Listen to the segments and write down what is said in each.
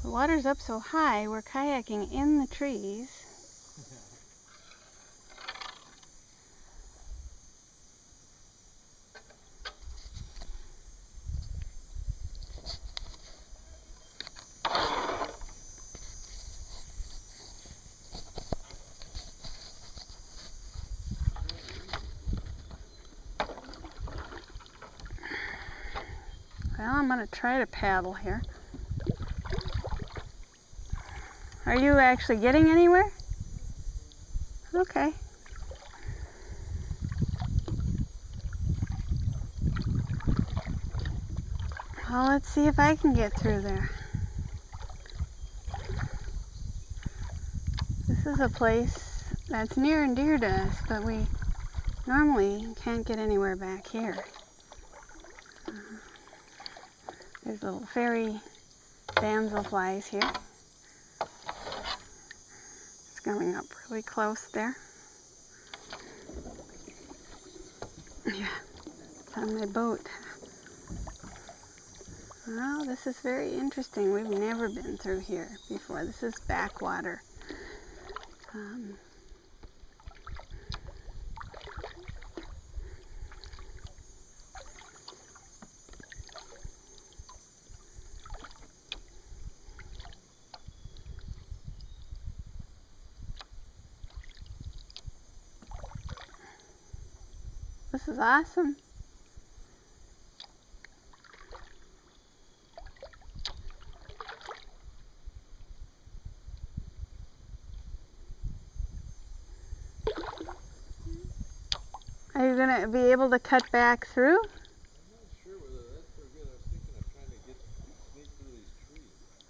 The water's up so high, we're kayaking in the trees. Well, I'm going to try to paddle here. Are you actually getting anywhere? Okay. Well, let's see if I can get through there. This is a place that's near and dear to us, but we normally can't get anywhere back here. There's little fairy damselflies here. It's coming up really close there. Yeah, it's on my boat. Well, this is very interesting. We've never been through here before. This is backwater. This is awesome. Are you going to be able to cut back through? I'm not sure whether that's so good. I was thinking of trying to sneak through these trees.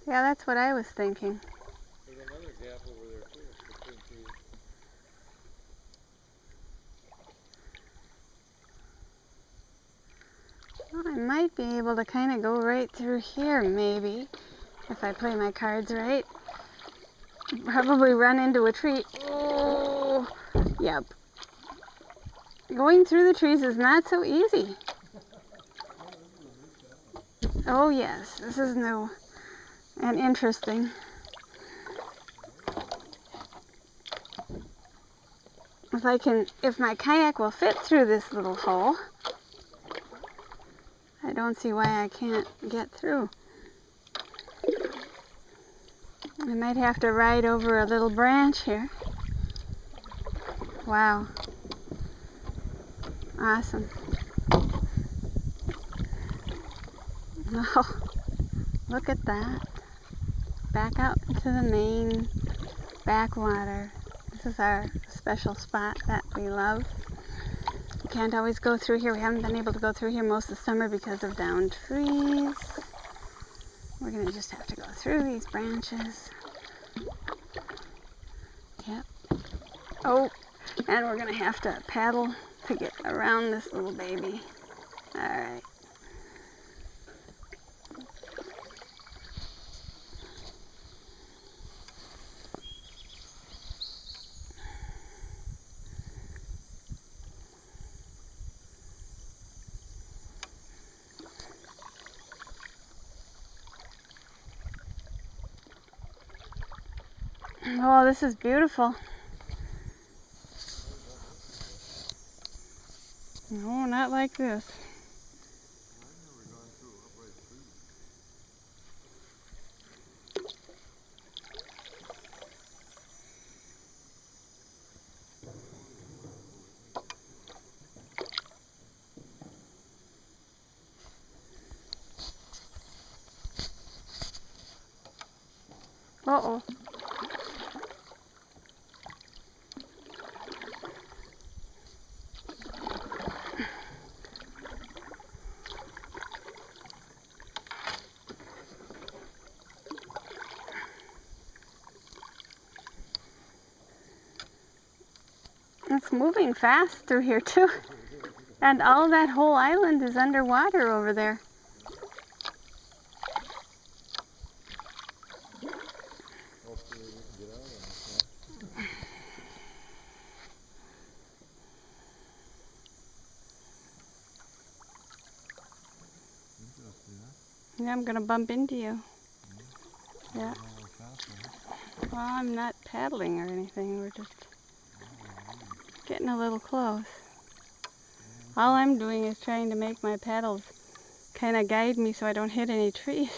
Yeah, that's what I was thinking. There's another gap over there too, between trees. Well, I might be able to kind of go right through here, maybe, if I play my cards right. Probably run into a tree. Oh, yep. Going through the trees is not so easy. Oh yes, this is new and interesting. If my kayak will fit through this little hole, I don't see why I can't get through. I might have to ride over a little branch here. Wow. Awesome. Oh, look at that. Back out into the main backwater. This is our special spot that we love. We can't always go through here. We haven't been able to go through here most of the summer because of downed trees. We're going to just have to go through these branches. Yep. Oh, and we're going to have to paddle to get around this little baby. All right. Oh, this is beautiful. No, not like this. I've never gone through upright trees. Uh-oh. It's moving fast through here too. And all that whole island is underwater over there. Hopefully we can get out on this one. Interesting, huh? Yeah, I'm gonna bump into you. Yeah. A little faster, huh? Well, I'm not paddling or anything. We're just getting a little close. All I'm doing is trying to make my paddles kind of guide me so I don't hit any trees.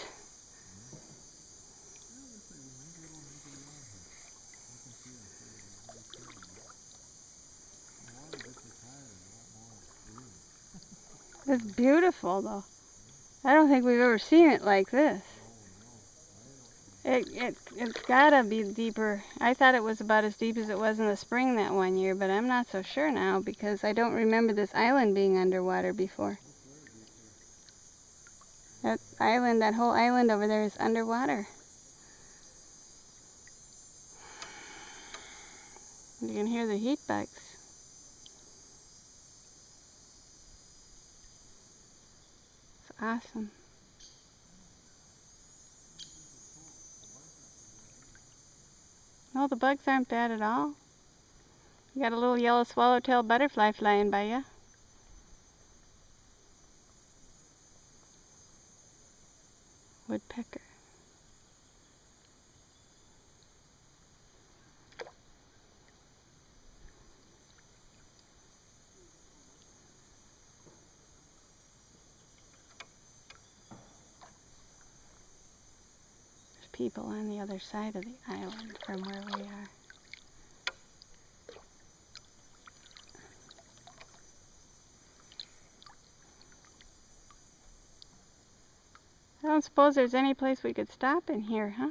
It's beautiful, though. I don't think we've ever seen it like this. It's gotta be deeper. I thought it was about as deep as it was in the spring that one year, but I'm not so sure now because I don't remember this island being underwater before. That island, that whole island over there is underwater. You can hear the heat bugs. It's awesome. No, the bugs aren't bad at all. You got a little yellow swallowtail butterfly flying by you. Woodpecker. There's people on the other side of the island from where we are. I don't suppose there's any place we could stop in here, huh?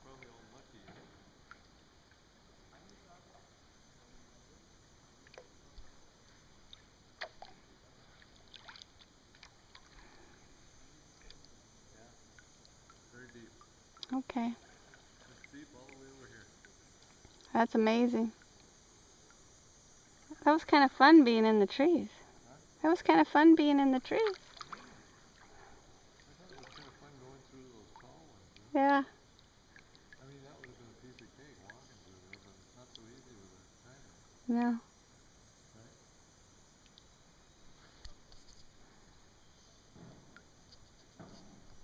Probably all mucky, huh? Yeah. Very deep. Okay. It's deep all the way over here. That's amazing. That was kind of fun being in the trees. Huh? That was kind of fun being in the trees. I thought it was kind of fun going through those tall ones, huh? Yeah. I mean, that would have been a piece of cake walking through there, but it's not so easy with a kayak. No.